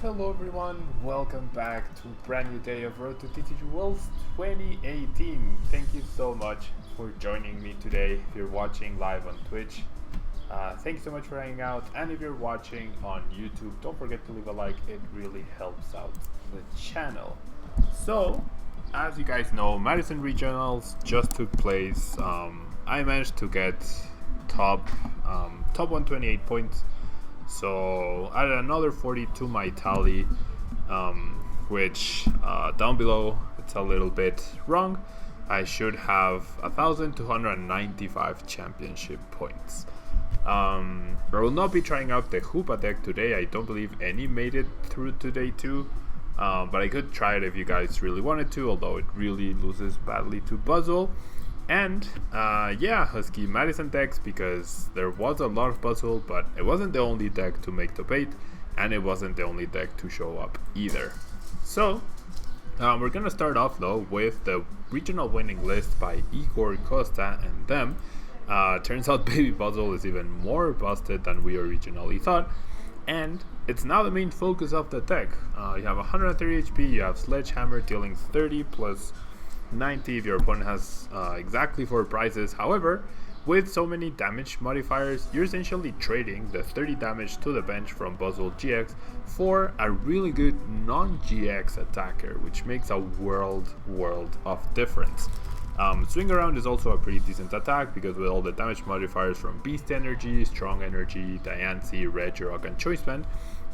Hello everyone, welcome back to a brand new day of Road to TCG Worlds 2018. Thank you so much for joining me today. If you're watching live on Twitch, thanks so much for hanging out. And if you're watching on YouTube, don't forget to leave a like, it really helps out the channel. So, as you guys know, Madison Regionals just took place. I managed to get top 128 points. So added another 40 to my tally, which down below it's a little bit wrong. I should have 1,295 championship points. I will not be trying out the Hoopa deck today. I don't believe any made it through today too, but I could try it if you guys really wanted to, although it really loses badly to Buzzwole. And yeah, Husky Madison decks, because there was a lot of Buzzwole, but it wasn't the only deck to make top 8, and it wasn't the only deck to show up either. So we're gonna start off though with the regional winning list by Igor Costa and them. Turns out Baby Buzzwole is even more busted than we originally thought, and it's now the main focus of the deck. You have 130 HP, you have Sledgehammer dealing 30 plus 90 if your opponent has exactly 4 prizes. However, with so many damage modifiers, you're essentially trading the 30 damage to the bench from Buzzwole-GX for a really good non-GX attacker, which makes a world of difference. Swing Around is also a pretty decent attack, because with all the damage modifiers from Beast Energy, Strong Energy, Diancie, Regirock, and Choice Band,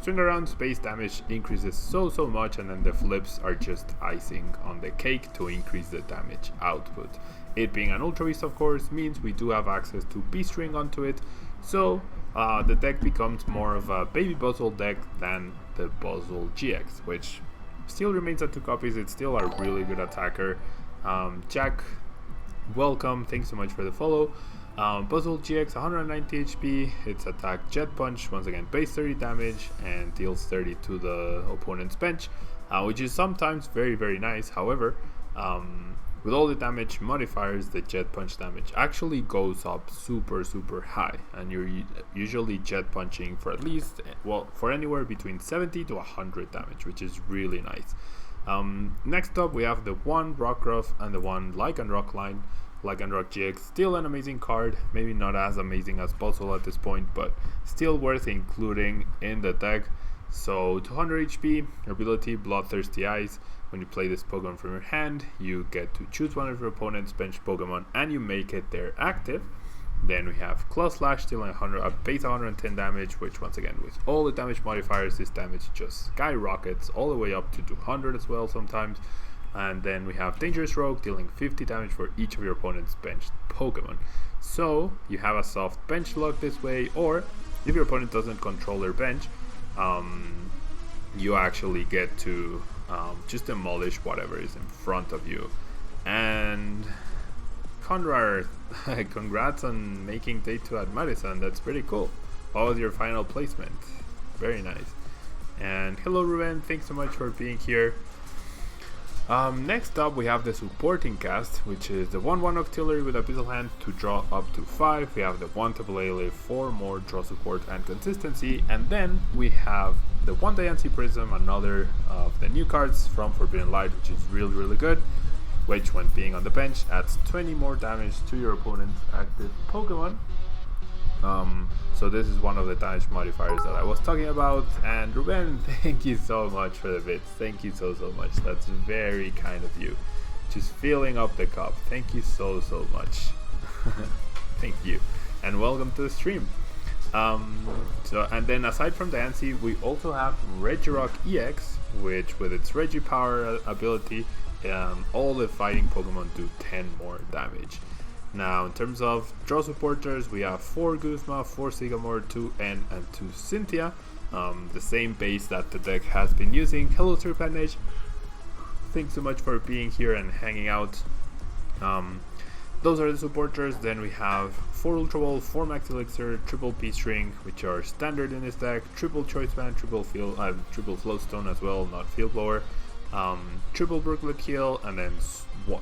Swing Around's base damage increases so much, and then the flips are just icing on the cake to increase the damage output. It being an Ultra Beast, of course, means we do have access to Beast Ring onto it, so the deck becomes more of a Baby Buzzwole deck than the Buzzwole-GX, which still remains at 2 copies. It's still a really good attacker. Jack, welcome, thanks so much for the follow. Buzzwole-GX 190 HP, its attack Jet Punch, once again base 30 damage and deals 30 to the opponent's bench, which is sometimes very nice. However, with all the damage modifiers, the Jet Punch damage actually goes up super high, and you're usually Jet Punching for at least, well, for anywhere between 70 to 100 damage, which is really nice. Next up we have the one Rockruff and the one Lycanroc line. Lycanroc-GX, still an amazing card, maybe not as amazing as Buzzwole at this point, but still worth including in the deck. So 200 HP, ability Bloodthirsty Eyes. When you play this Pokemon from your hand, you get to choose one of your opponent's bench Pokemon and you make it their active. Then we have Claw Slash, dealing base 110 damage, which once again with all the damage modifiers, this damage just skyrockets all the way up to 200 as well sometimes. And then we have Dangerous Rogue, dealing 50 damage for each of your opponent's benched Pokemon. So you have a soft bench lock this way, or if your opponent doesn't control their bench, you actually get to just demolish whatever is in front of you. And Conrar, congrats on making day 2 at Madison, that's pretty cool. What was your final placement? Very nice. And hello Ruben, thanks so much for being here. Next up we have the supporting cast, which is the 1/1 Octillery with Abyssal Hand to draw up to 5. We have the 1 Tapu Lele for more draw support and consistency, and then we have the 1 Diancie Prism, another of the new cards from Forbidden Light, which is really good, which when being on the bench adds 20 more damage to your opponent's active Pokemon. So this is one of the damage modifiers that I was talking about. And Ruben, thank you so much for the bits. Thank you so much. That's very kind of you. Just filling up the cup. Thank you so much. Thank you. And welcome to the stream. And then aside from Diancie, we also have Regirock-EX, which with its Regi Power ability, all the fighting Pokemon do 10 more damage. Now, in terms of draw supporters, we have 4 Guzma, 4 Sycamore, 2 N, and 2 Cynthia. The same base that the deck has been using. Hello, Serpentage. Thanks so much for being here and hanging out. Those are the supporters. Then we have 4 Ultra Ball, 4 Max Elixir, triple Beast Ring, which are standard in this deck, triple Choice Band, triple Float Stone as well, not Field Blower, triple Brooklet Hill, and then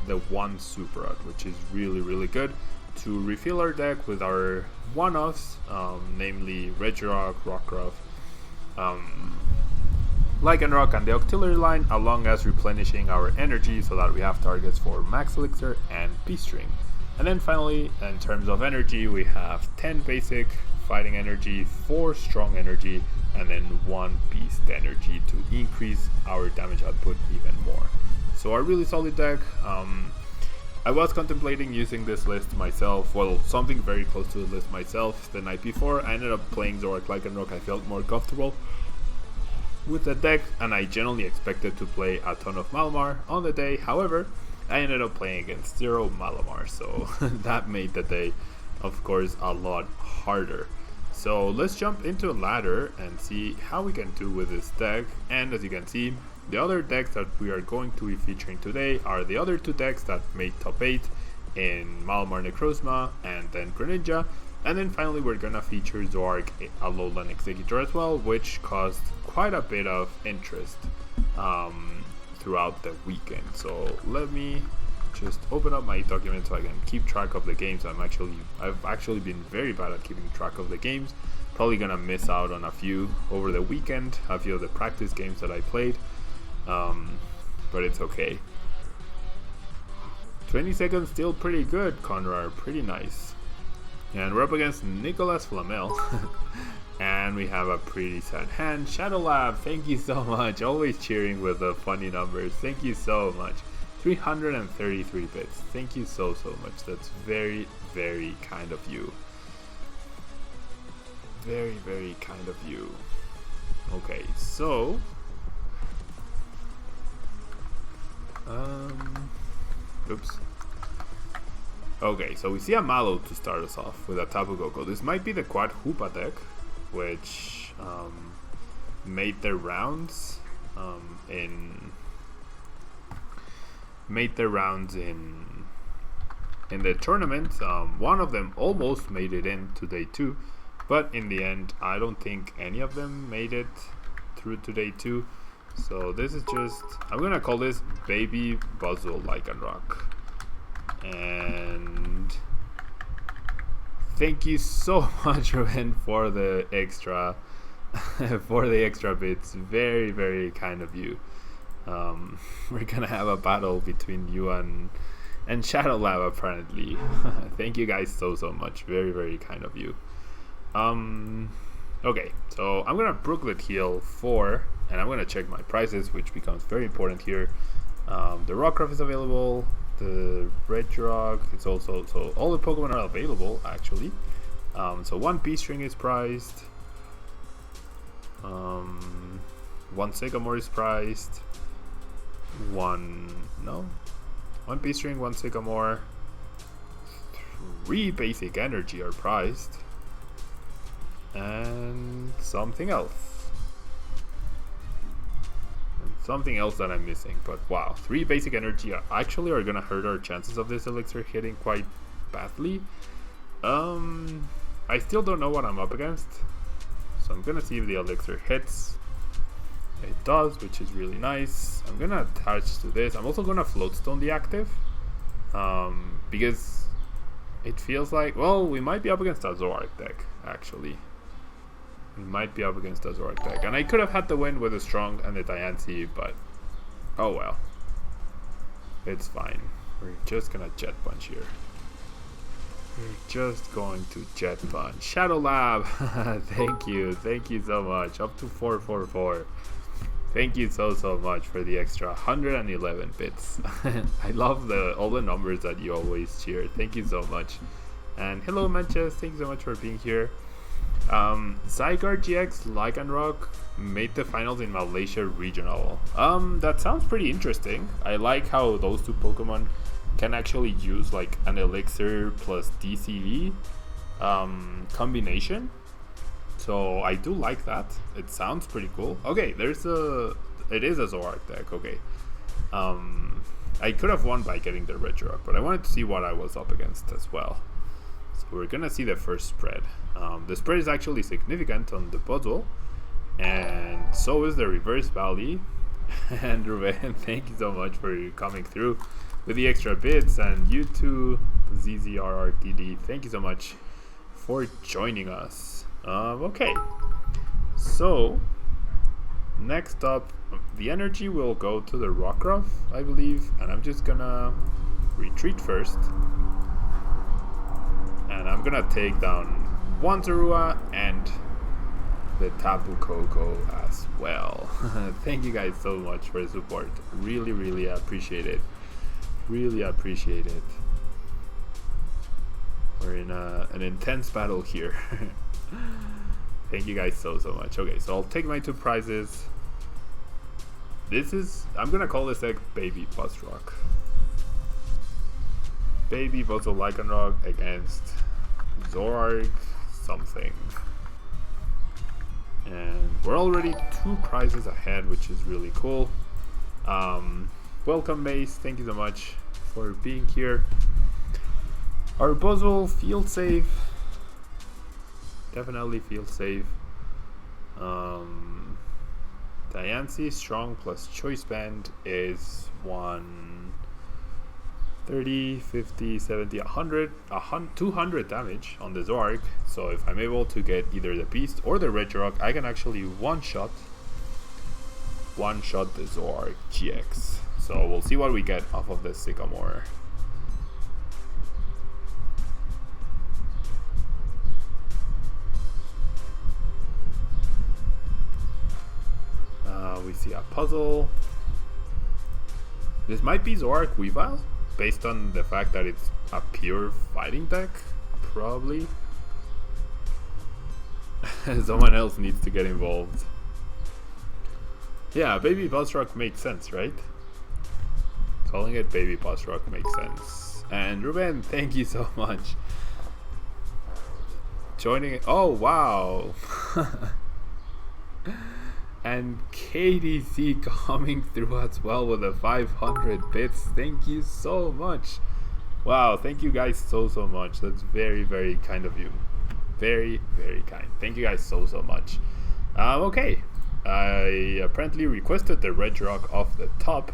the 1 Super Rod, which is really good to refill our deck with our one-offs, namely Regirock, Rockruff, Lycanroc and the Octillery line, along as replenishing our energy so that we have targets for Max Elixir and Beast Ring. And then finally, in terms of energy, we have 10 basic fighting energy, 4 strong energy, and then 1 beast energy to increase our damage output even more. So a really solid deck. I was contemplating using this list myself, well, something very close to the list myself the night before. I ended up playing Zoroark Lycanroc. I felt more comfortable with the deck, and I generally expected to play a ton of Malamar on the day. However, I ended up playing against 0 Malamar, so that made the day, of course, a lot harder. So let's jump into a ladder and see how we can do with this deck. And as you can see, the other decks that we are going to be featuring today are the other 2 decks that made top 8 in Malamar Necrozma and then Greninja. And then finally we're gonna feature Zoroark Alolan Executor as well, which caused quite a bit of interest throughout the weekend. So let me just open up my document so I can keep track of the games. I've actually been very bad at keeping track of the games. Probably gonna miss out on a few over the weekend, a few of the practice games that I played, but it's okay. 20 seconds, still pretty good, Conrar, pretty nice. And we're up against Nicholas Flamel. And we have a pretty sad hand. Shadow Lab, thank you so much. Always cheering with the funny numbers. Thank you so much. 333 bits. Thank you so much. That's very, very kind of you. Very, very kind of you. Okay, so oops. Okay, so we see a Mallow to start us off with a Tapu Koko. This might be the Quad Hoopa deck, which made their rounds in the tournament. One of them almost made it in to day 2, but in the end I don't think any of them made it through to day 2. So this is just, I'm gonna call this Baby Buzzwole Lycanroc. And thank you so much, Ruben, for the extra bits. Very, very kind of you. We're gonna have a battle between you and Shadow Lab apparently. Thank you guys so much. Very, very kind of you. Okay, so I'm gonna Brooklet Hill 4, and I'm gonna check my prices, which becomes very important here. The Rockruff is available. The Regirock, it's also, so all the Pokemon are available actually. So 1 Beast Ring is priced, 1 Sycamore is priced, 1 Beast Ring, 1 Sycamore, 3 Basic Energy are priced, and something else that I'm missing. But wow, 3 basic energy actually are gonna hurt our chances of this elixir hitting quite badly. I still don't know what I'm up against, so I'm gonna see if the elixir hits. It does, which is really nice. I'm gonna attach to this. I'm also gonna Float Stone the active, because it feels like, well, we might be up against a Zoroark deck actually. We might be up against a Zoroark deck, and I could have had the win with the Strong and the Diancie, but oh well, it's fine. We're just gonna Jet Punch here. We're just going to Jet Punch. Shadow Lab, thank you so much. Up to 444. Thank you so much for the extra 111 bits. I love all the numbers that you always cheer. Thank you so much. And hello Manches, thank you so much for being here. Zygarde-GX Lycanroc made the finals in Malaysia Regional. That sounds pretty interesting. I like how those 2 Pokemon can actually use like an Elixir plus DCV combination. So I do like that. It sounds pretty cool. Okay, it is a Zoroark deck. Okay. I could have won by getting the Regirock, but I wanted to see what I was up against as well. So we're gonna see the first spread. The spread is actually significant on the Buzzwole, and so is the reverse Valley. And Ruben, thank you so much for coming through with the extra bits, and you too, ZZRRTD, thank you so much for joining us. Okay, so Next up, the energy will go to the Rockruff, I believe, and I'm just gonna retreat first. And I'm gonna take down one Zoroark and the Tapu Koko as well. Thank you guys so much for the support. Really, really appreciate it. Really appreciate it. We're in an intense battle here. Thank you guys so much. Okay, so I'll take my 2 prizes. This is, I'm gonna call this deck Baby Buzzrock. Baby Buzzwole Lycanroc against Zoroark something. And we're already 2 prizes ahead, which is really cool. Welcome, Mace. Thank you so much for being here. Our Buzzwole feels safe. Definitely feels safe. Diancie strong plus choice band is 130, 50, 70, 100, 200 damage on the Zoroark. So if I'm able to get either the Beast or the Regirock, I can actually one-shot the Zoroark-GX. So we'll see what we get off of the Sycamore. We see a puzzle. This might be Zoroark Weavile, based on the fact that it's a pure fighting deck, probably. Someone else needs to get involved. Yeah, Baby Buzzrock makes sense, right? Calling it Baby Buzzrock makes sense. And Ruben, thank you so much. Joining it. Oh, wow. And KDC coming through as well with the 500 bits. Thank you so much. Wow, thank you guys so much. That's very, very kind of you. Very, very kind. Thank you guys so much. Okay, I apparently requested the Regirock off the top,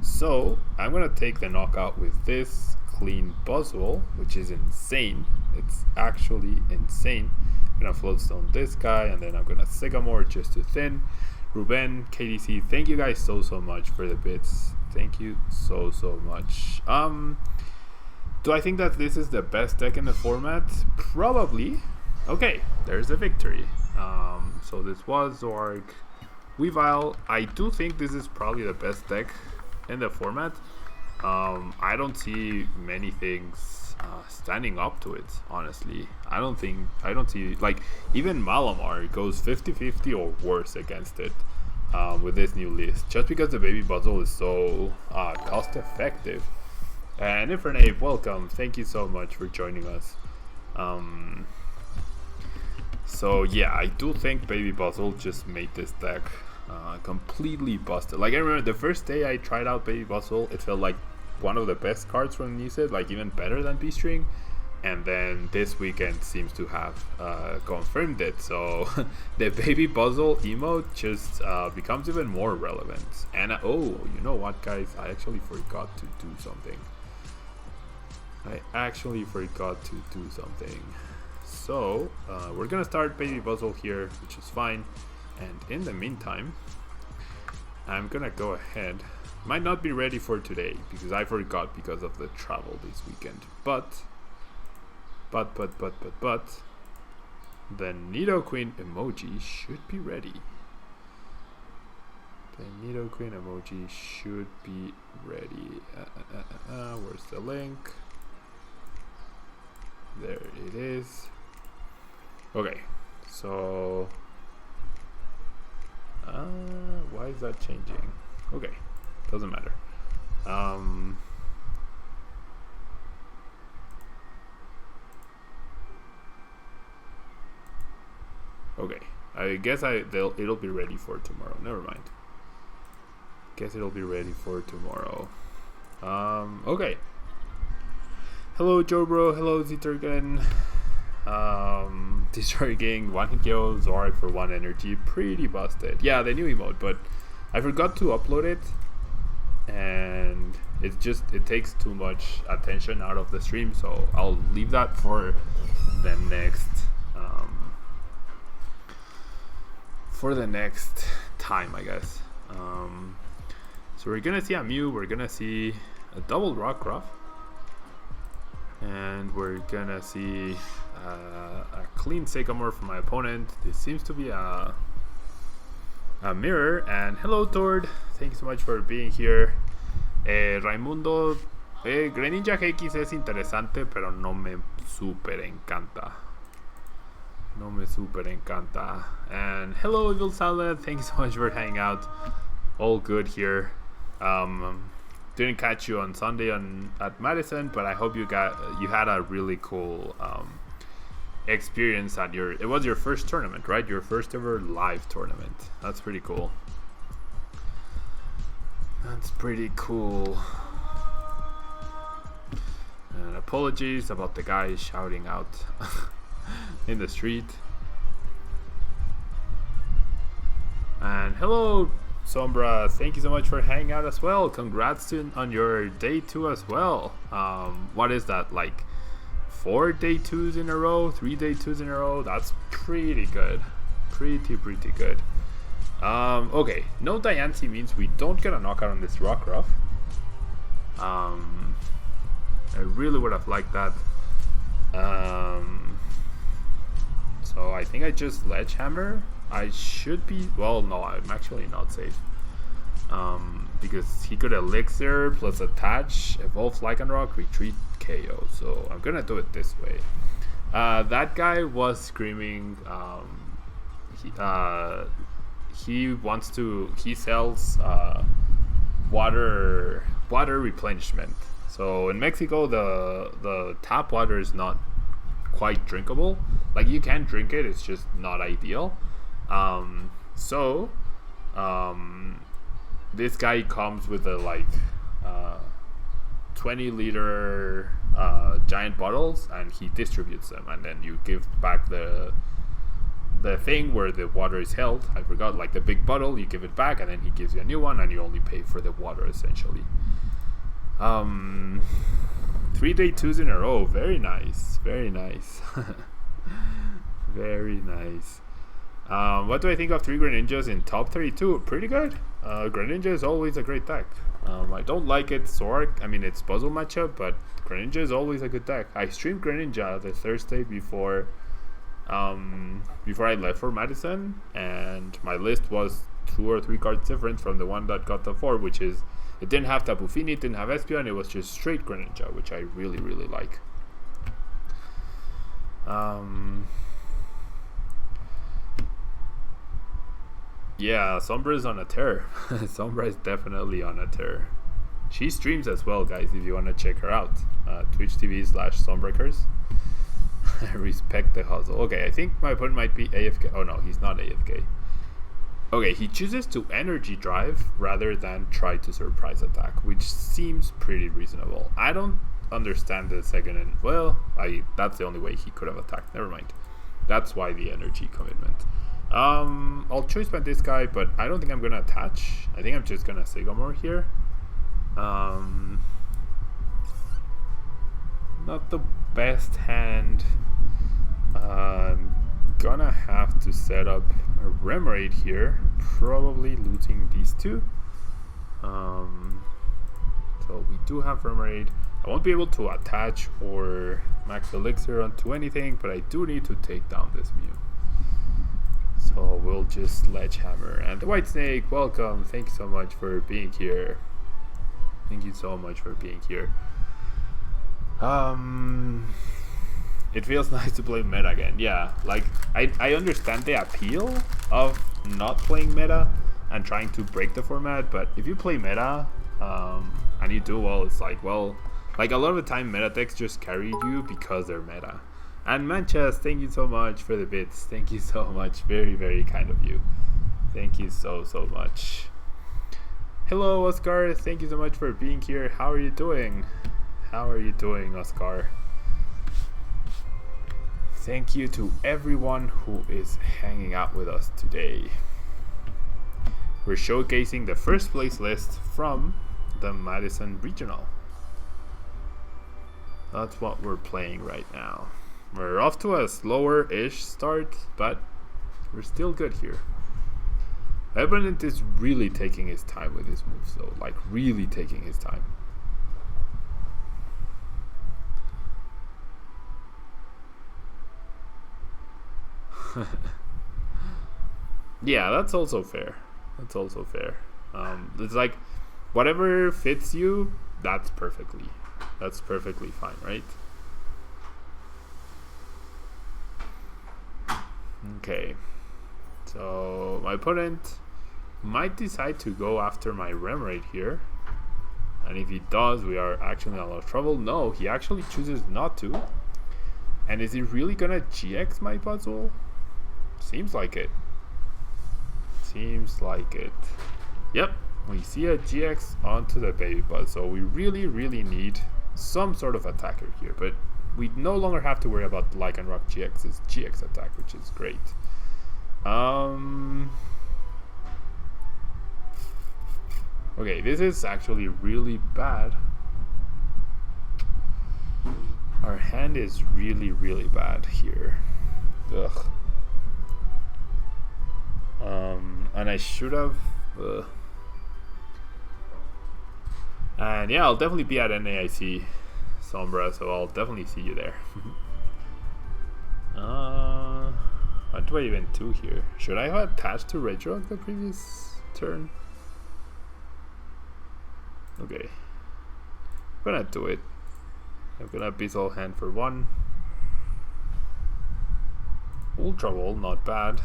so I'm gonna take the knockout with this clean Buzzwole, which is insane. It's actually insane. I'm gonna Float Stone this guy, and then I'm gonna Sycamore just to thin. Ruben, KDC, thank you guys so much for the bits. Thank you so much. Do I think that this is the best deck in the format? Probably. Okay, there's a victory. So this was Zoroark Weavile. I do think this is probably the best deck in the format. I don't see many things standing up to it, honestly. I don't see, like, even Malamar goes 50-50 or worse against it with this new list, just because the Baby Buzzwole is so cost effective. And Infernape, welcome. Thank you so much for joining us. So yeah, I do think Baby Buzzwole just made this deck completely busted. Like, I remember the first day I tried out Baby Buzzwole, it felt like one of the best cards from the new set, like even better than Beast Ring. And then this weekend seems to have confirmed it. So the Baby Buzzwole emote just becomes even more relevant. And oh, you know what, guys? I actually forgot to do something. So we're gonna start Baby Buzzwole here, which is fine. And in the meantime, I'm gonna go ahead. Might not be ready for today because I forgot because of the travel this weekend. But the Nidoqueen emoji should be ready. Where's the link? There it is. Okay, so why is that changing? Okay, doesn't matter. Okay, I guess it'll be ready for tomorrow. Never mind. Guess it'll be ready for tomorrow. Okay. Hello, Joe Bro. Hello, Zitergen. Destroy Gang, 1 kill, Zoroark for 1 energy. Pretty busted. Yeah, the new emote, but I forgot to upload it, and it takes too much attention out of the stream, so I'll leave that for the next time, I guess. So we're gonna see a Mew, we're gonna see a double Rockruff, and we're gonna see a clean Sycamore from my opponent. This seems to be a mirror. And hello Tord, thank you so much for being here. Raimundo, Greninja-GX es interesante, pero no me super encanta. No me super encanta. And hello Evil Salad, thank you so much for hanging out. All good here. Didn't catch you on Sunday at Madison, but I hope you had a really cool experience at it was your first tournament, right? Your first ever live tournament. That's pretty cool. That's pretty cool. And apologies about the guy shouting out in the street. And hello Sombra, thank you so much for hanging out as well. Congrats on your day 2 as well. What is that, like 4 day 2s in a row, 3 day 2s in a row? That's pretty good. Pretty good. Okay, no Diancie means we don't get a knockout on this Rockruff. I really would have liked that. So I think I just Sledgehammer. I should be, well, no, I'm actually not safe. Because he could Elixir plus attach, evolve Lycanroc, retreat, KO. So I'm gonna do it this way. That guy was screaming. He sells water replenishment. So in Mexico, the tap water is not quite drinkable. Like, you can drink it, it's just not ideal. This guy comes with a 20-liter giant bottles, and he distributes them, and then you give back the thing where the water is held. I forgot, like the big bottle, you give it back, and then he gives you a new one, and you only pay for the water essentially. 3 day 2s in a row. Very nice. Very nice. Very nice. What do I think of 3 Greninjas in top 32? Pretty good. Greninja is always a great deck. I don't like it Zoroark. I mean, it's puzzle matchup, but Greninja is always a good deck. I streamed Greninja the Thursday before I left for Madison, and my list was 2 or 3 cards different from the one that got the 4, which is, it didn't have Tapu Fini, it didn't have Espeon, it was just straight Greninja, which I really, really like. Yeah, Sombra is on a tear. Sombra is definitely on a tear. She streams as well, guys, if you want to check her out. Twitch TV/Sombrakers. Respect the hustle. Okay, I think my opponent might be AFK. Oh no, he's not AFK. Okay, he chooses to energy drive rather than try to surprise attack, which seems pretty reasonable. I don't understand the second, well, that's the only way he could have attacked. Never mind. That's why the energy commitment. I'll choice band this guy, but I don't think I'm gonna attach. I think I'm just gonna Sycamore here. Not the best hand. I'm gonna have to set up a Remoraid here, probably losing these 2. So we do have Remoraid. I won't be able to attach or Max Elixir onto anything, but I do need to take down this Mew. So we'll just Sledgehammer. And the White Snake, welcome. Thank you so much for being here. Thank you so much for being here. It feels nice to play meta again. Yeah, like I understand the appeal of not playing meta and trying to break the format, but if you play meta and you do well, it's like, well, like a lot of the time meta decks just carry you because they're meta. And Manchas, thank you so much for the bits. Thank you so much. Very, very kind of you. Thank you so much. Hello, Oscar. Thank you so much for being here. How are you doing? How are you doing, Oscar? Thank you to everyone who is hanging out with us today. We're showcasing the first place list from the Madison Regional. That's what we're playing right now. We're off to a slower-ish start, but we're still good here. My opponent is really taking his time with his moves though, like really taking his time. Yeah, that's also fair. That's also fair. It's like whatever fits you, that's perfectly fine, right? Okay, so my opponent might decide to go after my Remoraid here, and if he does, we are actually in a lot of trouble. No, he actually chooses not to. And is he really gonna GX my Buzzwole? Seems like it. Seems like it. Yep, we see a GX onto the Baby Buzz, so we really need some sort of attacker here, but we no longer have to worry about Lycanroc-GX's GX attack, which is great. Okay, this is actually really bad. Our hand is really bad here. Ugh. And I should have. And yeah, I'll definitely be at NAIC Sombra, so I'll definitely see you there. What do I even do here? Should I have attached to Regirock the previous turn? Okay, I'm gonna do it. I'm gonna Buzzwole hand for 1. Ultra Wall, not bad.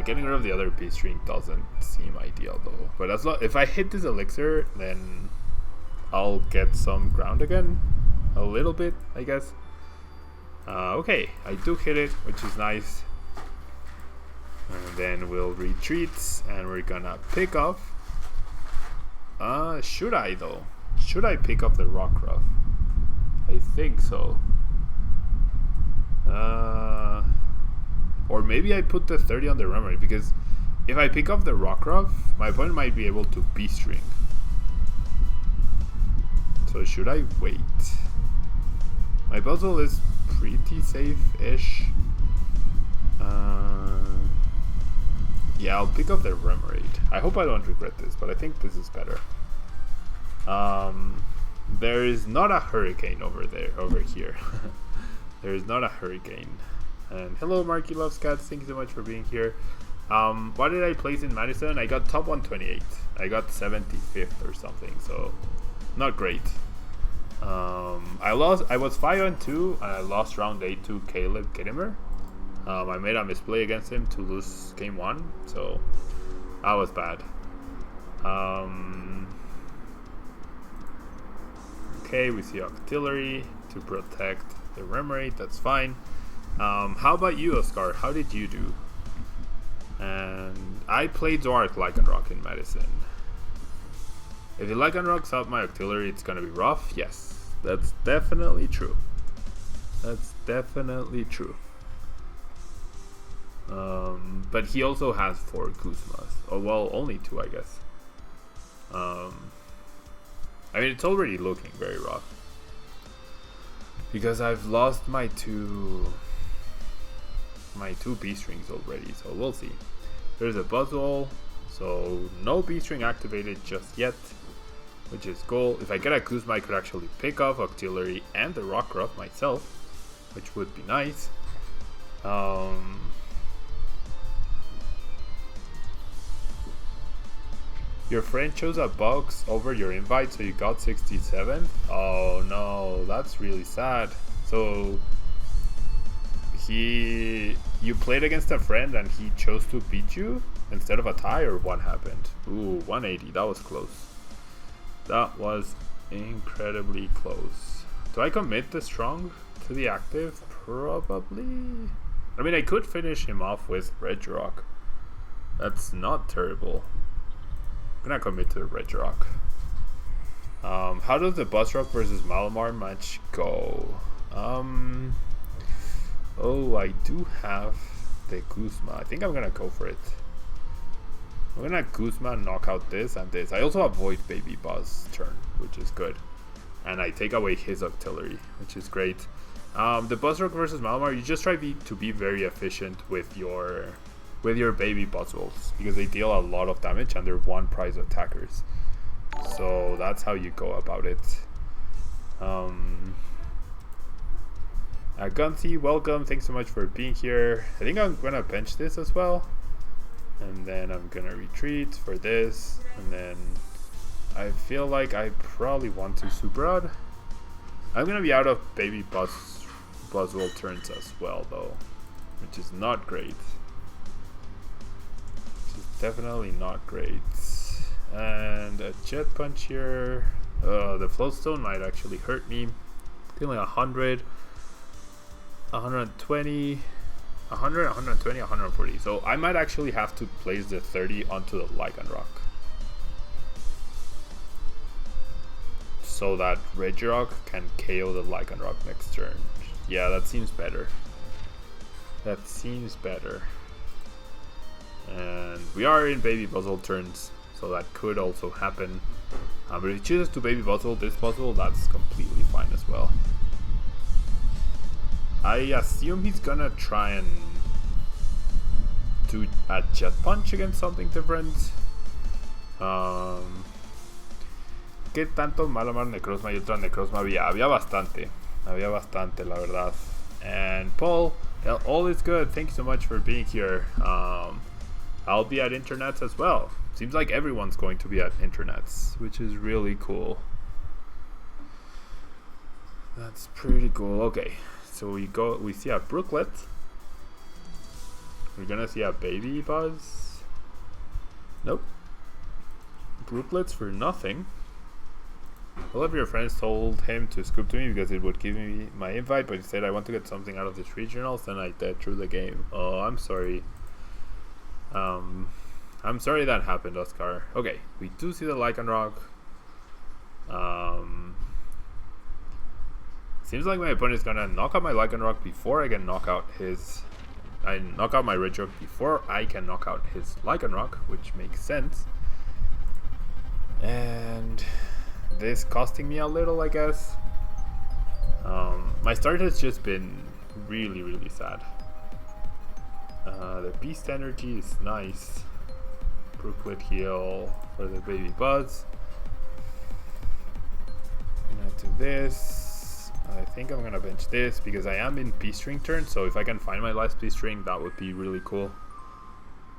Getting rid of the other Beast Ring doesn't seem ideal though. But as long if I hit this Elixir, then I'll get some ground again, a little bit, I guess. Okay, I do hit it, which is nice. And then we'll retreat, and we're gonna pick off. Should I though? Should I pick up the Rockruff? I think so. Or maybe I put the 30 on the Remoraid, because if I pick up the Rockruff, my opponent might be able to Beast Ring. So should I wait? My Buzzwole is pretty safe-ish. Yeah, I'll pick up the Remoraid. I hope I don't regret this, but I think this is better. There is not a hurricane over here. There is not a hurricane. And hello, Marky Loves Cats. Thank you so much for being here. What did I place in Madison? I got top 128. I got 75th or something, so not great. I was 5-2 and I lost round 8 to Caleb Kittimer. I made a misplay against him to lose game 1, so that was bad. Okay, we see Octillery to protect the Remoraid. That's fine. How about you, Oscar? How did you do? And I played Zoroark Lycanroc in Madison. If the Lycanroc's out my Octillery, it's gonna be rough. Yes, that's definitely true. That's definitely true. But he also has 4 Guzmas. Oh well, only 2, I guess. I mean, it's already looking very rough because I've lost my two Beast Rings already, so we'll see. There's a Buzzwole, so no Beast Ring activated just yet, which is cool. If I get a Guzma, I could actually pick off Octillery and the Rockruff myself, which would be nice. Your friend chose a box over your invite, so you got 67th? Oh no, that's really sad. So you played against a friend and he chose to beat you instead of a tie, or what happened? Ooh, 180, that was close. That was incredibly close. Do I commit the strong to the active? Probably. I mean, I could finish him off with Regirock. That's not terrible. I'm gonna commit to the Regirock. How does the Buzzrock versus Malamar match go? Oh, I do have the Guzma. I think I'm gonna go for it. I'm gonna Guzma knock out this and this. I also avoid Baby Buzz turn, which is good. And I take away his Octillery, which is great. The Buzzrock versus Malamar, you just try to be very efficient with your with your baby Buzzwoles, because they deal a lot of damage and they're one price attackers. So that's how you go about it. Guncy, welcome. Thanks so much for being here. I think I'm gonna bench this as well, and then I'm gonna retreat for this, and then I feel like I probably want to Super Rod. I'm gonna be out of baby Buzzwole turns as well though, which is not great. Which is definitely not great. And a Jet Punch here. The Float Stone might actually hurt me. Feeling 100, 120, 100, 120, 140. So I might actually have to place the 30 onto the Lycanroc, so that Regirock can KO the Lycanroc next turn. Yeah, that seems better. That seems better. And we are in baby Buzzwole turns, so that could also happen. But if he chooses to baby Buzzwole this Buzzwole, that's completely fine as well. I assume he's gonna try and do a Jet Punch against something different. ¿Qué tanto Malamar, Necrozma y otra Necrozma había? Había bastante la verdad. And Paul, all is good. Thank you so much for being here. I'll be at Internets as well. Seems like everyone's going to be at Internets, which is really cool. That's pretty cool. Okay, so we see a Brooklet. We're gonna see a baby Buzz. Nope. Brooklets for nothing. All of your friends told him to scoop to me because it would give me my invite, but he said I want to get something out of this regionals, and I dead through the game. Oh, I'm sorry. I'm sorry that happened, Oscar. Okay, we do see the Lycanroc. Seems like my opponent is gonna knock out my Lycanroc before I can knock out his. I knock out my Regirock before I can knock out his Lycanroc, which makes sense. And this costing me a little, I guess. My start has just been really sad. The Beast Energy is nice. Brooklet Hill for the baby Buzz. I'm gonna do this. I think I'm gonna bench this because I am in Beast Ring turn, so if I can find my last Beast Ring, that would be really cool.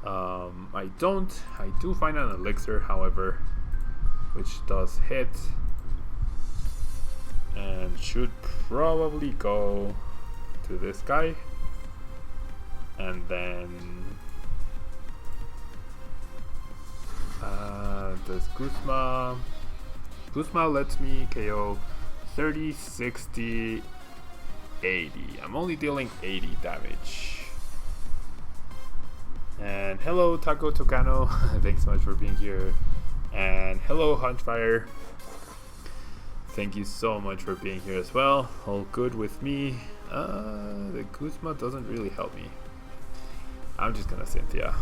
I don't. I do find an Elixir, however, which does hit and should probably go to this guy, and then does Guzma lets me KO 30, 60, 80. I'm only dealing 80 damage. And hello Taco Tocano, thanks so much for being here. And hello Hunchfire, thank you so much for being here as well. All good with me. The Guzma doesn't really help me. I'm just gonna Cynthia.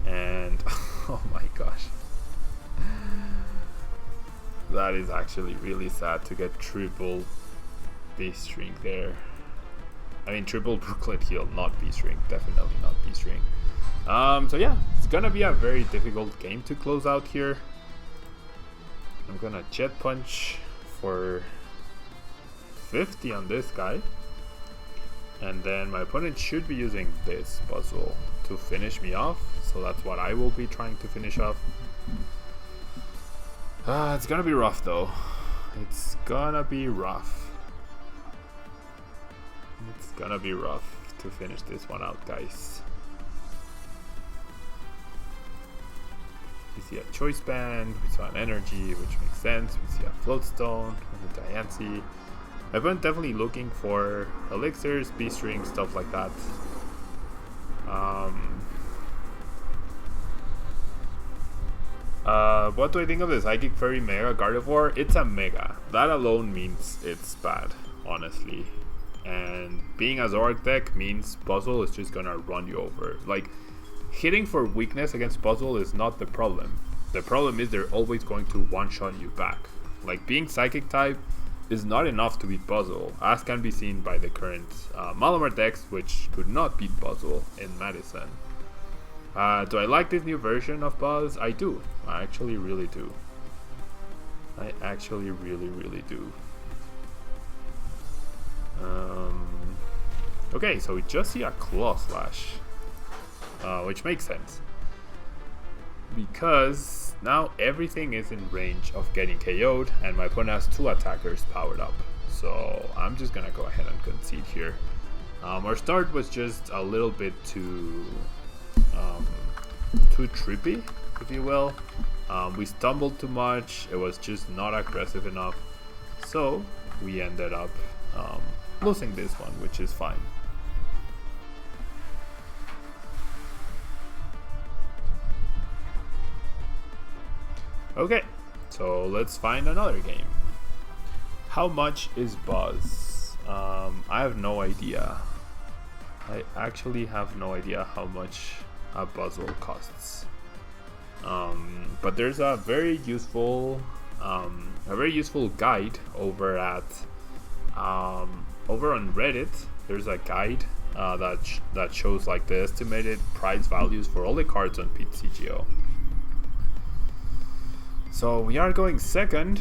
And oh my gosh, that is actually really sad to get triple Beast Ring there. I mean triple Brooklet Hill, not Beast Ring, definitely not Beast Ring. So yeah, it's gonna be a very difficult game to close out here. I'm gonna Jet Punch for 50 on this guy, and then my opponent should be using this Buzzwole to finish me off, so that's what I will be trying to finish off. It's gonna be rough though. It's gonna be rough. It's gonna be rough to finish this one out, guys. We see a Choice Band, we saw an Energy, which makes sense. We see a Float Stone, and a Diancie. I've been definitely looking for Elixirs, Beast Ring, stuff like that. What do I think of the Psychic Fairy Mega Gardevoir? It's a Mega. That alone means it's bad, honestly. And being a Zoroark deck means Buzzwole is just gonna run you over. Like, hitting for weakness against Buzzwole is not the problem. The problem is they're always going to one-shot you back. Like, being Psychic type is not enough to beat Buzzwole, as can be seen by the current Malamar decks, which could not beat Buzzwole in Madison. Do I like this new version of Buzz? I do. I actually really do. I actually really do. Okay, so we just see a Claw Slash, which makes sense. Because now everything is in range of getting KO'd, and my opponent has 2 attackers powered up. So I'm just gonna go ahead and concede here. Our start was just a little bit too trippy, if you will. We stumbled too much, it was just not aggressive enough. So we ended up losing this one, which is fine. Okay, so let's find another game. How much is Buzz? I have no idea. I actually have no idea how much a Buzzwole costs. But there's a very useful guide over at over on Reddit. There's a guide that shows like the estimated price values for all the cards on TCG. So we are going second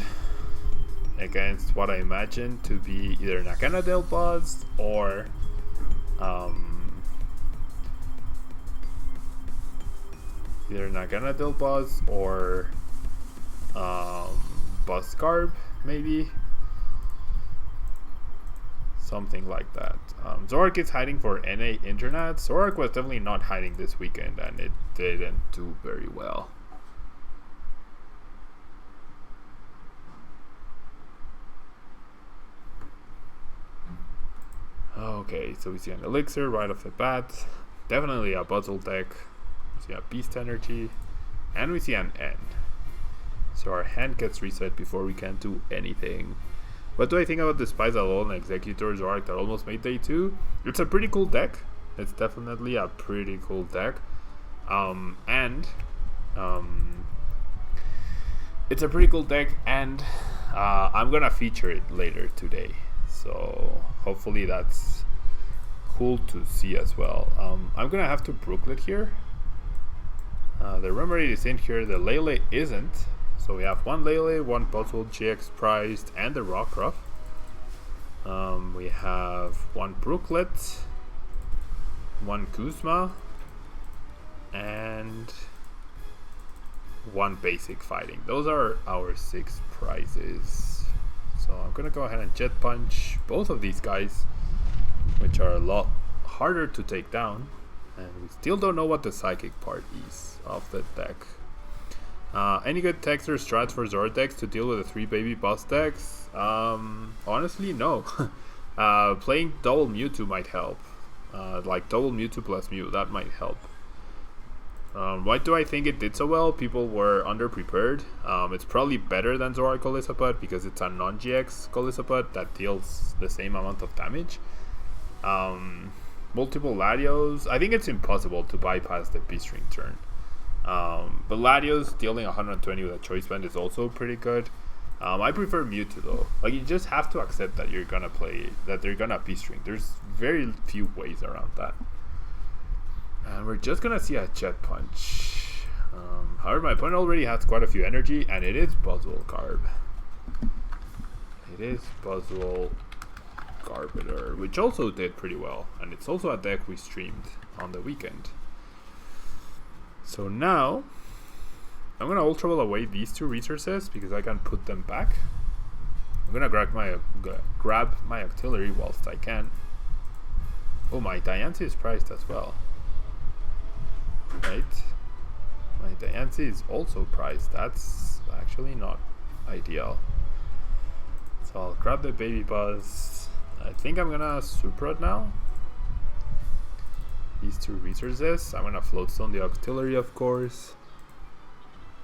against what I imagine to be either Naganadel Buzz or Buzzcarb, maybe something like that. Zoroark is hiding for NA Internet. Zoroark was definitely not hiding this weekend, and it didn't do very well. Okay, so we see an Elixir right off the bat. Definitely a Buzzwole deck. We see a Beast Energy. And we see an N. So our hand gets reset before we can do anything. What do I think about the Spice Alone Executor Zoroark that almost made day 2? It's a pretty cool deck. It's definitely a pretty cool deck. It's a pretty cool deck, and I'm gonna feature it later today. So hopefully that's cool to see as well. I'm gonna have to Brooklet here. The Remoraid is in here, the Lele isn't. So we have one Lele, one Buzzwole-GX prized, and the Rockruff. We have one Brooklet, one Guzma, and one basic fighting. Those are our 6 prizes. So I'm gonna go ahead and Jet Punch both of these guys, which are a lot harder to take down, and we still don't know what the psychic part is of the deck. Any good techs or strats for Zoroark decks to deal with the 3 baby boss decks? Honestly, no. Playing double Mewtwo might help. Like double Mewtwo plus Mew, that might help. Why do I think it did so well? People were underprepared. It's probably better than Zoroark Golisopod because it's a non-GX Golisopod that deals the same amount of damage. Multiple Latios. I think it's impossible to bypass the Beast Ring turn. But Latios dealing 120 with a Choice Band is also pretty good. I prefer Mewtwo though. Like, you just have to accept that you're gonna play, that they're gonna Beast Ring. There's very few ways around that. And we're just gonna see a Jet Punch. However, my opponent already has quite a few energy, and it is Buzzwole Carb. It is Buzzwole Garbiter, which also did pretty well, and it's also a deck we streamed on the weekend. So now I'm gonna Ultra Ball away these 2 resources because I can put them back. I'm gonna grab my Octillery whilst I can. Oh, my Diancie is priced as well. Right, my Diancie is also priced. That's actually not ideal. So I'll grab the Baby Buzz. I think I'm gonna Super Rod now. These 2 resources. I'm gonna Float Stone the Octillery, of course.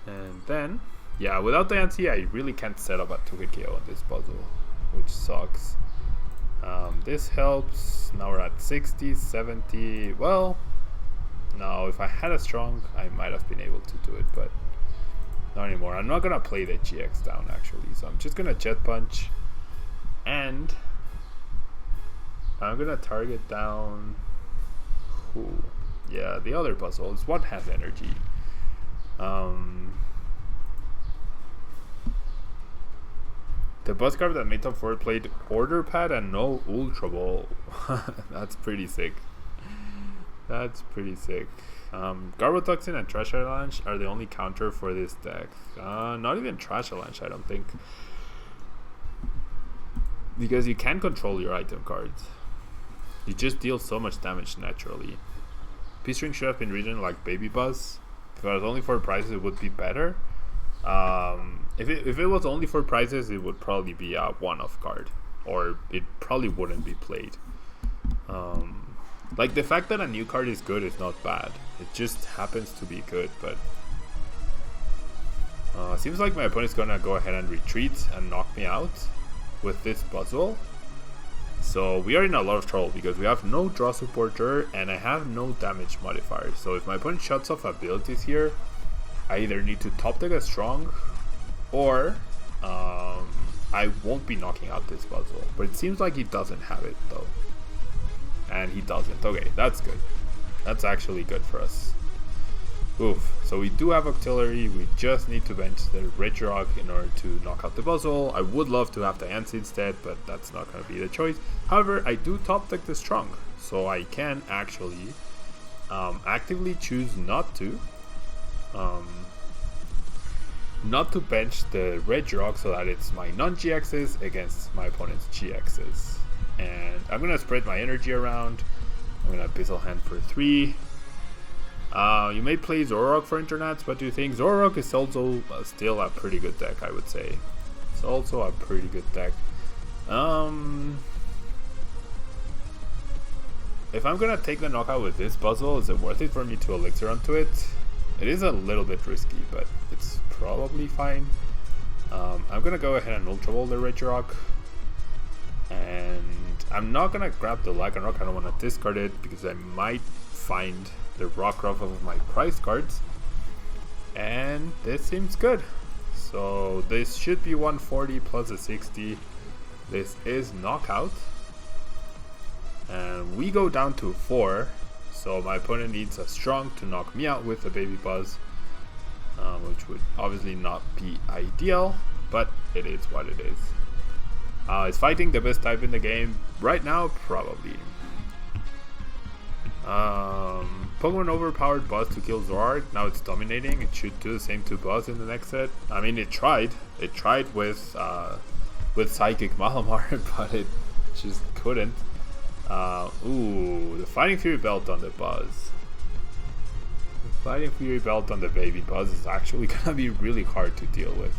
And then, yeah, without Diancie, I really can't set up a 2-hit KO on this puzzle, which sucks. This helps. Now we're at 60, 70. Well, no, if I had a strong, I might have been able to do it, but not anymore. I'm not gonna play the GX down actually, so I'm just gonna Jet Punch. And I'm gonna target down who? Yeah, the other Buzzwole. This one has energy. The Buzz card that made top 4 played Order Pad and no Ultra Ball. That's pretty sick. That's pretty sick. Garbotoxin and Trash Avalanche are the only counter for this deck. Not even Trash Avalanche, I don't think. Because you can control your item cards. You just deal so much damage naturally. Beast Ring should have been written like Baby Buzz. If it was only 4 prizes, it would be better. If it was only 4 prizes, it would probably be a one-off card. Or it probably wouldn't be played. Like, the fact that a new card is good is not bad. It just happens to be good, but... seems like my opponent's gonna go ahead and retreat and knock me out with this Buzzwole. So we are in a lot of trouble because we have no draw supporter and I have no damage modifier. So if my opponent shuts off abilities here, I either need to top deck a strong or I won't be knocking out this Buzzwole. But it seems like he doesn't have it though. And he doesn't. Okay, that's good. That's actually good for us. Oof. So we do have Octillery. We just need to bench the Regirock in order to knock out the Buzzwole. I would love to have the Diancie instead, but that's not going to be the choice. However, I do top deck the Strong, so I can actually actively choose not to bench the Regirock so that it's my non-GXs against my opponent's GXs. And I'm going to spread my energy around. I'm going to Abyssal Hand for 3. You may play Zoroark for Internets, but do you think Zoroark is also still a pretty good deck, I would say. It's also a pretty good deck. If I'm going to take the knockout with this Buzzwole, is it worth it for me to Elixir onto it? It is a little bit risky, but it's probably fine. I'm going to go ahead and Ultra Ball the Regirock. And I'm not going to grab the Lycanroc. I don't want to discard it because I might find the Rockruff of my prize cards. And this seems good. So this should be 140 plus a 60. This is knockout. And we go down to 4. So my opponent needs a Strong to knock me out with a Baby Buzz. Which would obviously not be ideal. But it is what it is. Is fighting the best type in the game? Right now, probably. Pokemon overpowered Buzz to kill Zoroark. Now it's dominating. It should do the same to Buzz in the next set. I mean, it tried. It tried with Psychic Malamar, but it just couldn't. Ooh, the Fighting Fury Belt on the Buzz. The Fighting Fury Belt on the Baby Buzz is actually gonna be really hard to deal with.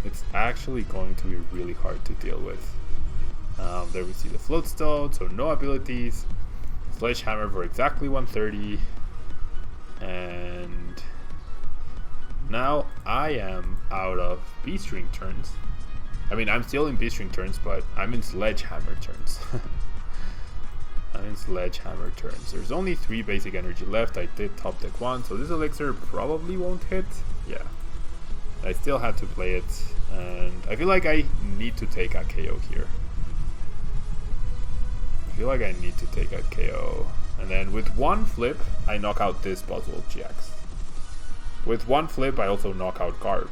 It's actually going to be really hard to deal with. There we see the Float Stone, so no abilities. Sledgehammer for exactly 130. And now I am out of Beast Ring turns. I mean, I'm still in Beast Ring turns, but I'm in Sledgehammer turns. I'm in Sledgehammer turns. There's only 3 basic energy left. I did top deck 1, so this Elixir probably won't hit. Yeah. I still had to play it, and I feel like I need to take a KO here. I feel like I need to take a KO. And then with 1 flip, I knock out this Buzzwole-GX. With 1 flip, I also knock out Garb.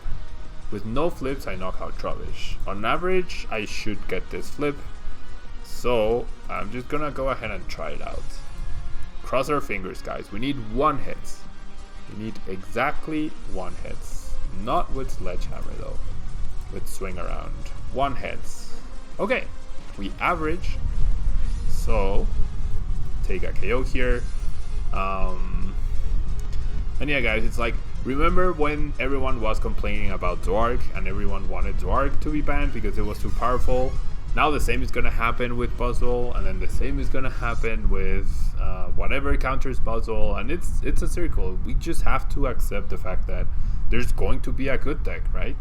With no flips, I knock out Trubbish. On average, I should get this flip. So, I'm just gonna go ahead and try it out. Cross our fingers, guys. We need 1 hit. We need exactly 1 hit. Not with Sledgehammer though. With Swing Around. 1 hit. Okay. We average. So, take a KO here. And yeah, guys, it's like, remember when everyone was complaining about Zoroark and everyone wanted Zoroark to be banned because it was too powerful? Now the same is going to happen with Buzzwole, and then the same is going to happen with whatever counters Buzzwole, and it's a circle. We just have to accept the fact that there's going to be a good deck, right?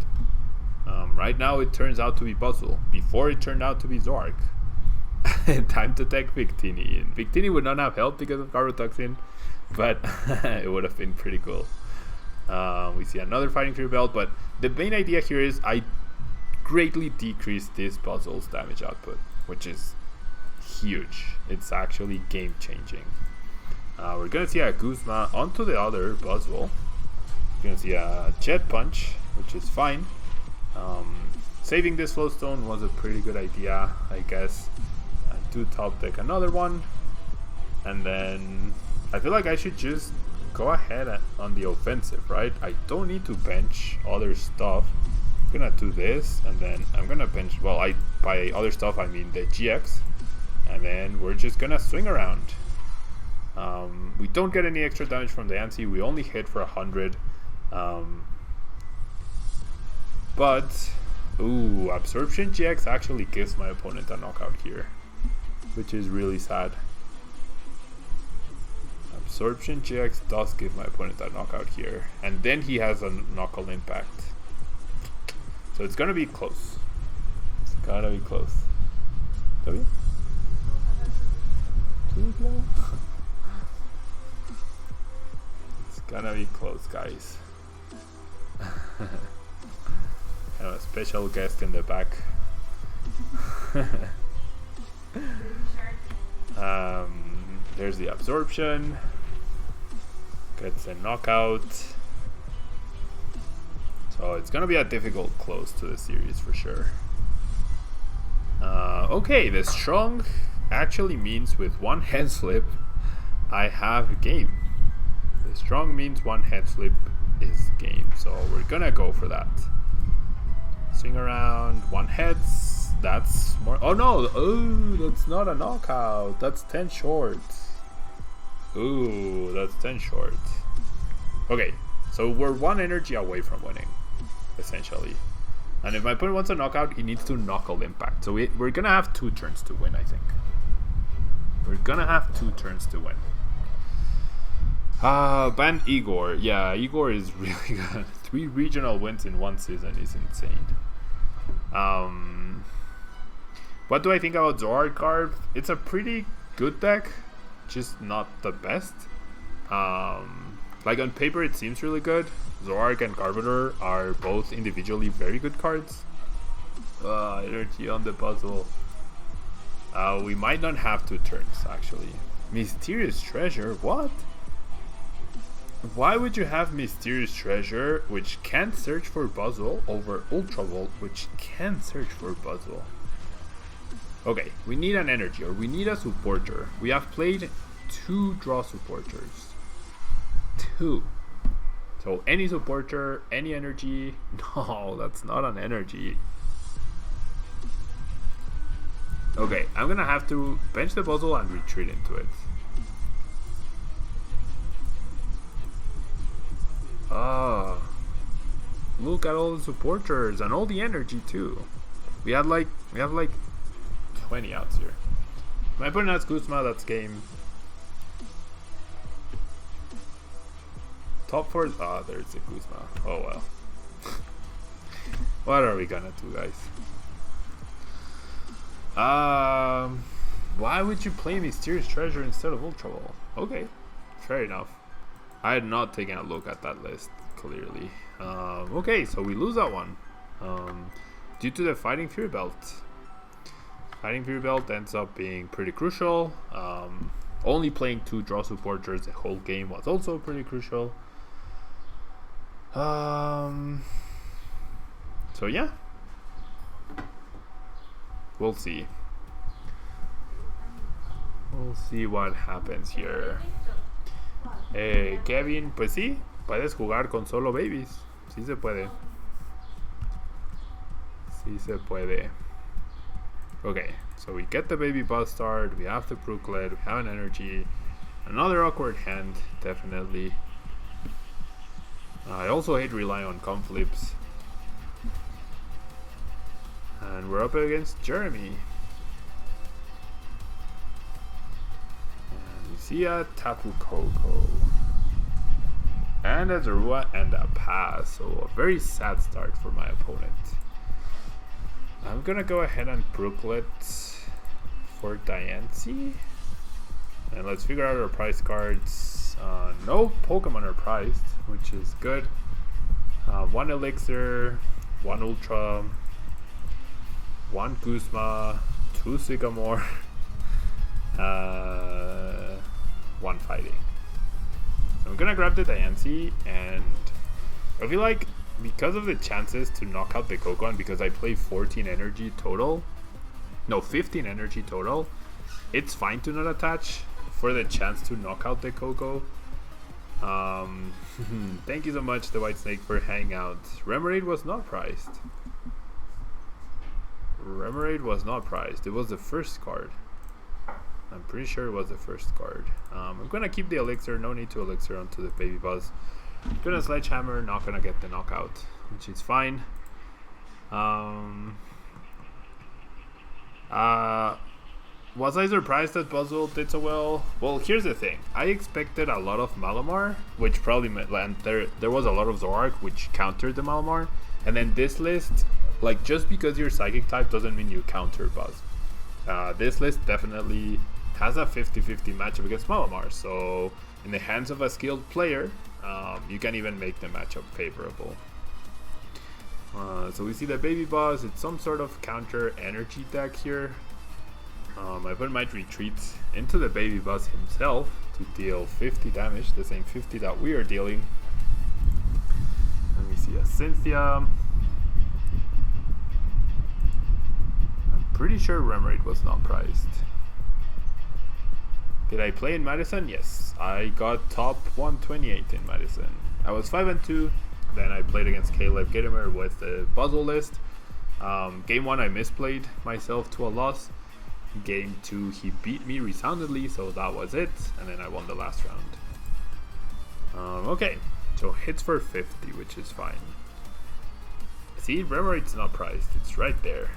Right now it turns out to be Buzzwole. Before it turned out to be Zoroark. Time to take Victini. And Victini would not have helped because of Garbotoxin, but it would have been pretty cool. We see another Fighting Fury Belt, but the main idea here is I greatly decrease this Buzzwole's damage output, which is huge. It's actually game changing. We're gonna see a Guzma onto the other Buzzwole. We're gonna see a Jet Punch, which is fine. Saving this Float Stone was a pretty good idea, I guess. I do top deck another one, and then I feel like I should just go ahead on the offensive, right? I don't need to bench other stuff. I'm gonna do this, and then I'm gonna bench, well, by other stuff I mean the GX, and then we're just gonna swing around. We don't get any extra damage from the Diancie. We only hit for 100, but ooh, Absorption GX actually gives my opponent a knockout here, which is really sad. Absorption GX does give my opponent a knockout here, and then he has a knockle impact. So it's gonna be close. It's gonna be close. W? Too slow? It's gonna be close, guys. I have a special guest in the back. There's the absorption. Gets a knockout. So it's gonna be a difficult close to the series for sure. Okay, the strong actually means with one hand slip I have game. The strong means one hand slip is game, so we're gonna go for that. Swing around, one heads, that's more. Oh no, oh, that's not a knockout, that's 10 short. Ooh, that's 10 short. Okay, so we're one energy away from winning, essentially. And if my opponent wants a knockout, he needs to knuckle impact. So we're gonna have 2 turns to win, I think. We're gonna have 2 turns to win. Ban Igor. Yeah, Igor is really good. 3 regional wins in 1 season is insane. What do I think about Zoroark card? It's a pretty good deck, just not the best. Like on paper it seems really good. Zoroark and Garbodor are both individually very good cards. Energy on the puzzle. We might not have 2 turns actually. Mysterious Treasure? What? Why would you have Mysterious Treasure, which can't search for Buzzwole, over Ultra Volt, which can search for Buzzwole? Okay, we need an energy, or we need a supporter. We have played 2 draw supporters. 2. So any supporter, any energy. No, that's not an energy. Okay, I'm gonna have to bench the Buzzwole and retreat into it. Look at all the supporters and all the energy too. We have like 20 outs here. My opponent has Guzma, that's game. Top 4. There's a Guzma. Oh well. What are we gonna do, guys? Why would you play Mysterious Treasure instead of Ultra Ball? Okay, fair enough. I had not taken a look at that list, clearly. Okay, so we lose that one. Due to the Fighting Fury Belt. Fighting Fury Belt ends up being pretty crucial. Only playing 2 draw supporters the whole game was also pretty crucial. So yeah. We'll see. We'll see what happens here. Kevin, pues sí, puedes jugar con solo babies. Sí se puede. Sí se puede. Okay, so we get the baby Bustard, we have the Brooklet, we have an energy. Another awkward hand, definitely. I also hate relying on conflips. And we're up against Jeremy. And we see a Tapu Koko. And a Zorua and a pass. So a very sad start for my opponent. I'm gonna go ahead and Brooklet for Diancie. And let's figure out our prize cards. No Pokemon are prized, which is good. 1 Elixir, 1 Ultra, 1 Guzma, 2 Sycamore, 1 fighting. So I'm gonna grab the Diancie, and I feel like because of the chances to knock out the Coco, because I play 14 energy total, no 15 energy total, it's fine to not attach for the chance to knock out the Coco. Thank you so much, the White Snake, for hanging out. Remoraid was not priced. Remoraid was not priced. It was the first card. I'm pretty sure it was the first card. I'm gonna keep the Elixir. No need to Elixir onto the Baby Buzz. Gonna Sledgehammer. Not gonna get the knockout, which is fine. Was I surprised that Buzzwole did so well? Well, here's the thing. I expected a lot of Malamar, which probably meant, and there was a lot of Zoroark, which countered the Malamar. And then this list, like, just because you're Psychic type doesn't mean you counter Buzz. This list definitely has a 50-50 matchup against Malamar. So in the hands of a skilled player, you can even make the matchup favorable. So we see the Baby Buzz. It's some sort of counter energy deck here. My opponent might retreat into the Baby Buzz himself to deal 50 damage, the same 50 that we are dealing. Let me see a Cynthia. I'm pretty sure Remoraid was not priced. Did I play in Madison? Yes, I got top 128 in Madison. I was 5-2. Then I played against Caleb Gittimer with the Buzzwole list. Game 1 I misplayed myself to a loss. Game 2 he beat me resoundingly, so that was it, and then I won the last round. Okay, so hits for 50, which is fine. See, Remoraid's not priced, it's right there.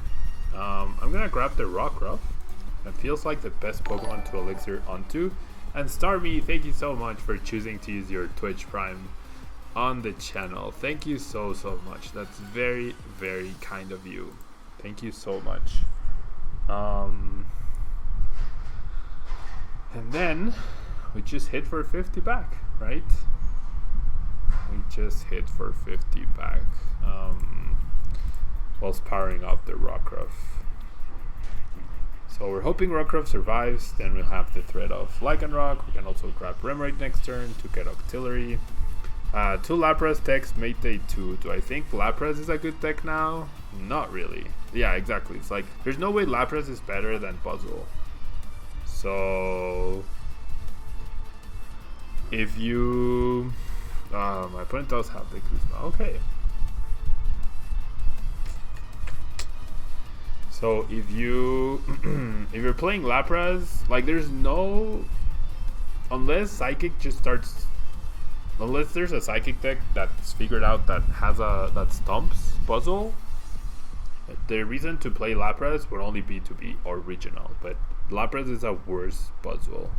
I'm gonna grab the Rockruff. It feels like the best Pokemon to Elixir onto. And Starmie, thank you so much for choosing to use your Twitch Prime on the channel. Thank you so much. That's very, very kind of you. Thank you so much. And then we just hit for 50 back, right? We just hit for 50 back whilst powering up the Rockruff. So we're hoping Rockruff survives. Then we'll have the threat of Lycanroc. We can also grab Remoraid next turn to get Octillery. 2 Lapras decks made day 2. Do I think Lapras is a good deck now? Not really. Yeah, exactly. It's like there's no way Lapras is better than Buzzwole. So if you my opponent does have the Guzma. Okay. So if you if you're playing Lapras, like there's no, unless Psychic just starts, unless there's a Psychic deck that's figured out that has that stomps Buzzwole, the reason to play Lapras would only be to be original, but Lapras is a worse Buzzwole.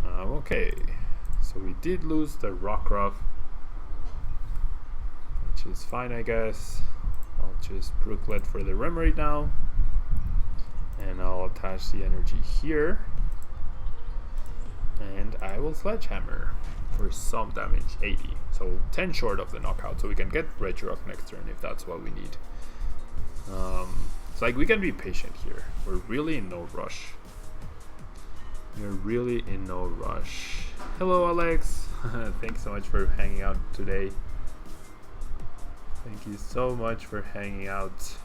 Okay, so we did lose the Rockruff, which is fine, I guess. I'll just Brooklet for the Remoraid now, and I'll attach the energy here, and I will Sledgehammer for some damage, 80. So 10 short of the knockout, so we can get Regirock next turn if that's what we need. It's like we can be patient here. We're really in no rush. We're really in no rush. Hello, Alex. Thanks so much for hanging out today. Thank you so much for hanging out.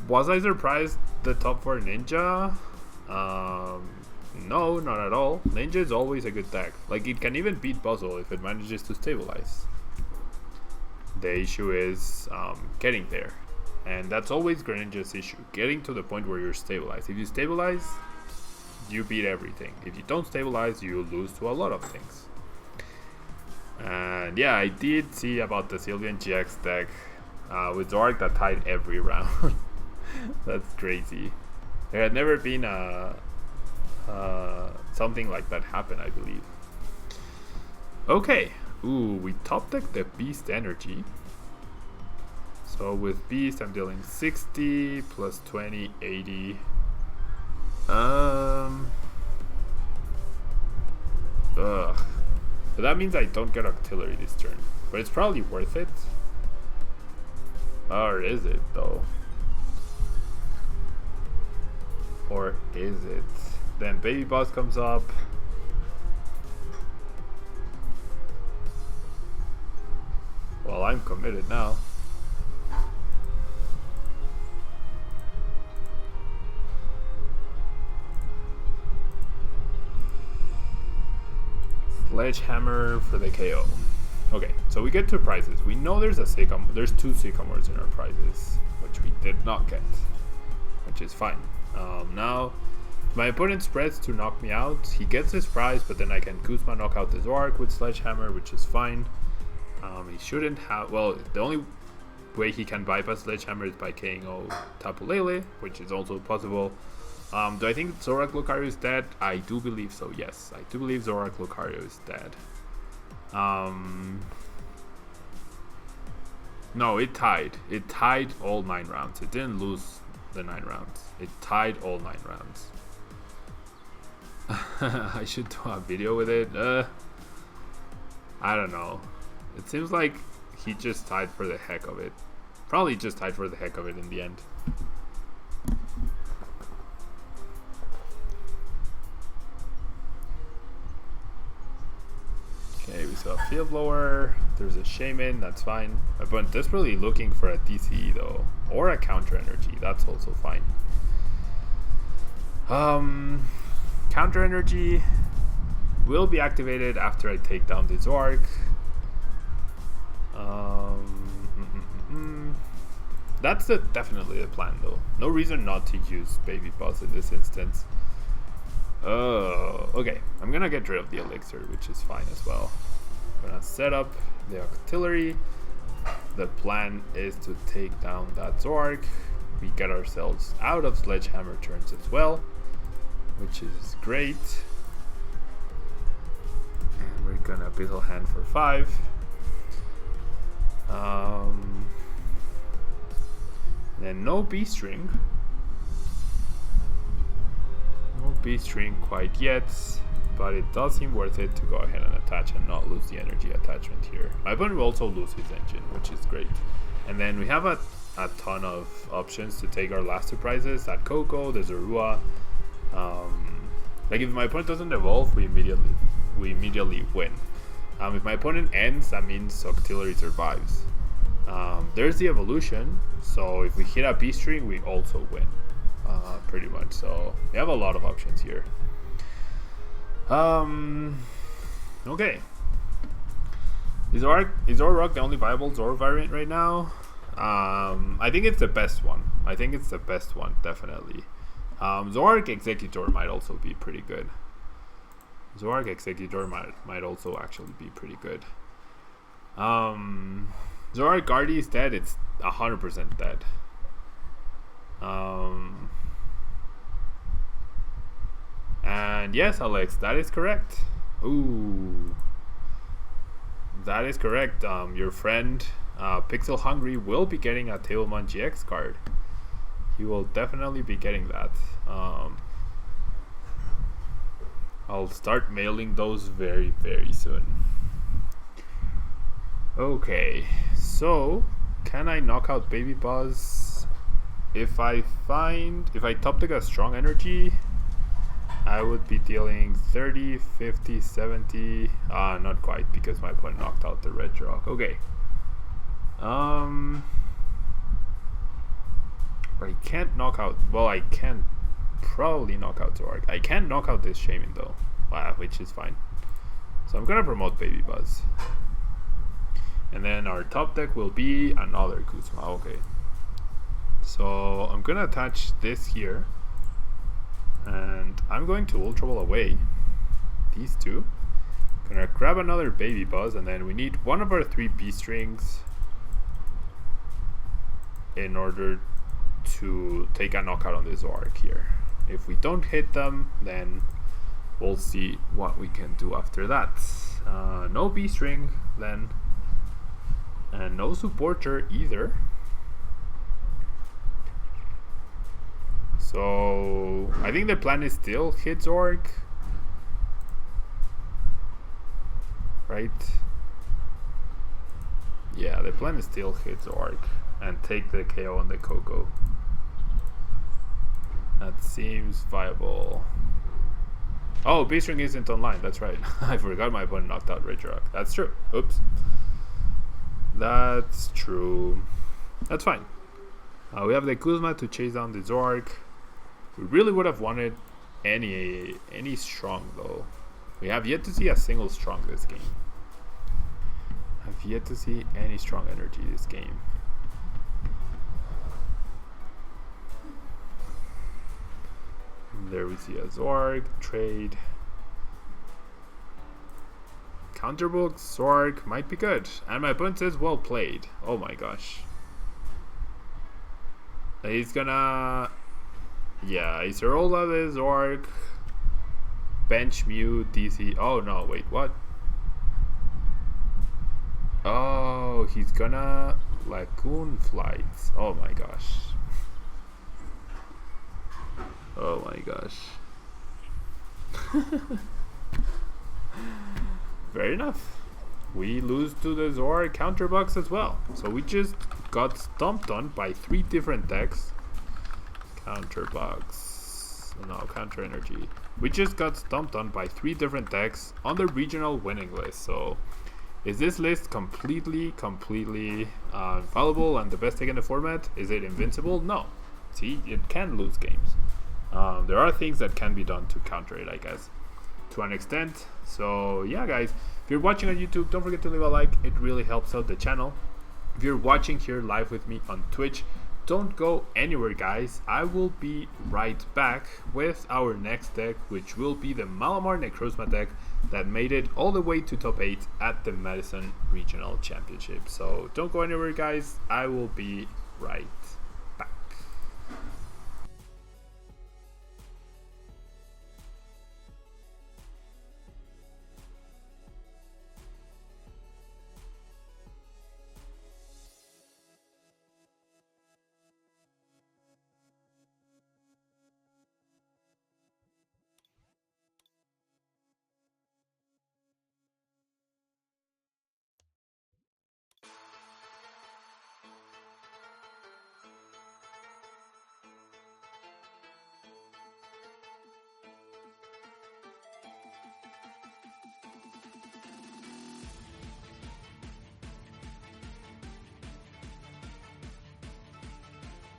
Was I surprised the top 4 Ninja? No, not at all. Ninja is always a good deck. Like, it can even beat Buzzwole if it manages to stabilize. The issue is getting there. And that's always Greninja's issue. Getting to the point where you're stabilized. If you stabilize, you beat everything. If you don't stabilize, you lose to a lot of things. And yeah, I did see about the Sylveon GX deck with Zoroark that tied every round. That's crazy. There had never been something like that happen, I believe. Okay. Ooh, we top decked the Beast Energy. So with Beast, I'm dealing 60 plus 20, 80. So that means I don't get Octillery this turn. But it's probably worth it. Or is it though? Or is it? Then Baby Bus comes up. Well, I'm committed now. Sledgehammer for the KO. Okay, so we get two prizes. We know there's a Sycamore. There's two Sycamores in our prizes, which we did not get, which is fine. Now, my opponent spreads to knock me out. He gets his prize, but then I can Guzma knock out the Zoroark with Sledgehammer, which is fine. He shouldn't have. Well, the only way he can bypass Sledgehammer is by KO Tapu Lele, which is also possible. Do I think Zoroark Lucario is dead? I do believe so, yes. I do believe Zoroark Lucario is dead. No, it tied. It tied all 9 rounds. It didn't lose the 9 rounds. It tied all 9 rounds. I should do a video with it. I don't know. It seems like he just tied for the heck of it. Probably just tied for the heck of it in the end. Okay, we saw a Field Blower. There's a Shaman, that's fine. But desperately looking for a DCE though. Or a Counter Energy, that's also fine. Counter Energy will be activated after I take down the Zoroark. That's definitely the plan though. No reason not to use Baby Bus in this instance. Okay, I'm gonna get rid of the Elixir, which is fine as well. I'm gonna set up the Octillery. The plan is to take down that Zoroark. We get ourselves out of Sledgehammer turns as well, which is great. And we're gonna Abyssal Hand for 5. Then no Beast Ring. No Beast Ring quite yet, but it does seem worth it to go ahead and attach and not lose the energy attachment here. My opponent will also lose his engine, which is great. And then we have a ton of options to take our last 2 prizes. That Coco, the Zorua. Like if my opponent doesn't evolve, we immediately win. If my opponent ends, that means Octillery survives. There's the evolution, so if we hit a Beast Ring, we also win. Pretty much, so we have a lot of options here. Okay. Is Zoroark the only viable Zoro variant right now? I think it's the best one. Definitely. Zoroark Executor might also be pretty good. Zoroark Executor might also actually be pretty good. Zoroark Guardy is dead. It's 100% dead. And yes, Alex, that is correct. Ooh, that is correct. Your friend Pixel Hungry will be getting a Tablemon GX card. He will definitely be getting that. I'll start mailing those very, very soon. Okay, so can I knock out Baby Buzz? If I top deck a Strong Energy, I would be dealing 30, 50, 70. Not quite, because my opponent knocked out the Regirock. Okay. But I can't knock out. Well, I can probably knock out Zoroark. I can't knock out this Shaman though, which is fine. So I'm gonna promote Baby Buzz. And then our top deck will be another Guzma. Okay. So I'm gonna attach this here. And I'm going to Ultra Ball away these 2. Gonna grab another Baby Buzz, and then we need one of our 3 Beast Rings in order to take a knockout on this Zoroark here. If we don't hit them, then we'll see what we can do after that. No Beast Ring then, and no Supporter either. So I think the plan is still hit Zoroark. right? Yeah, the plan is still hit Zoroark and take the KO on the Coco. That seems viable. Oh, Beast Ring isn't online, that's right. I forgot my opponent knocked out Regirock. That's true. Oops. That's true. That's fine. We have the Guzma to chase down the Zoroark. We really would have wanted any strong though. We have yet to see a single strong this game. I've yet to see any strong energy this game. And there we see a Zoroark, trade. Counterbook, Zoroark might be good. And my opponent says well played. Oh my gosh. He's gonna... Yeah, he's roll out the Zoroark. Bench Mew, DC... Oh no, wait, what? Oh, he's gonna... Lagoon Flights. Oh my gosh. Oh my gosh. Fair enough. We lose to the Zoroark counterbox as well. So we just got stomped on by 3 different decks. Counterbox. No, counter energy. We just got stomped on by 3 different decks on the regional winning list. So is this list completely infallible and the best deck in the format? Is it invincible? No. See, it can lose games. There are things that can be done to counter it, I guess, to an extent. So yeah, guys, if you're watching on YouTube, don't forget to leave a like. It really helps out the channel. If you're watching here live with me on Twitch, don't go anywhere, guys. I will be right back with our next deck, which will be the Malamar Necrozma deck that made it all the way to top 8 at the Madison Regional Championship. So don't go anywhere, guys. I will be right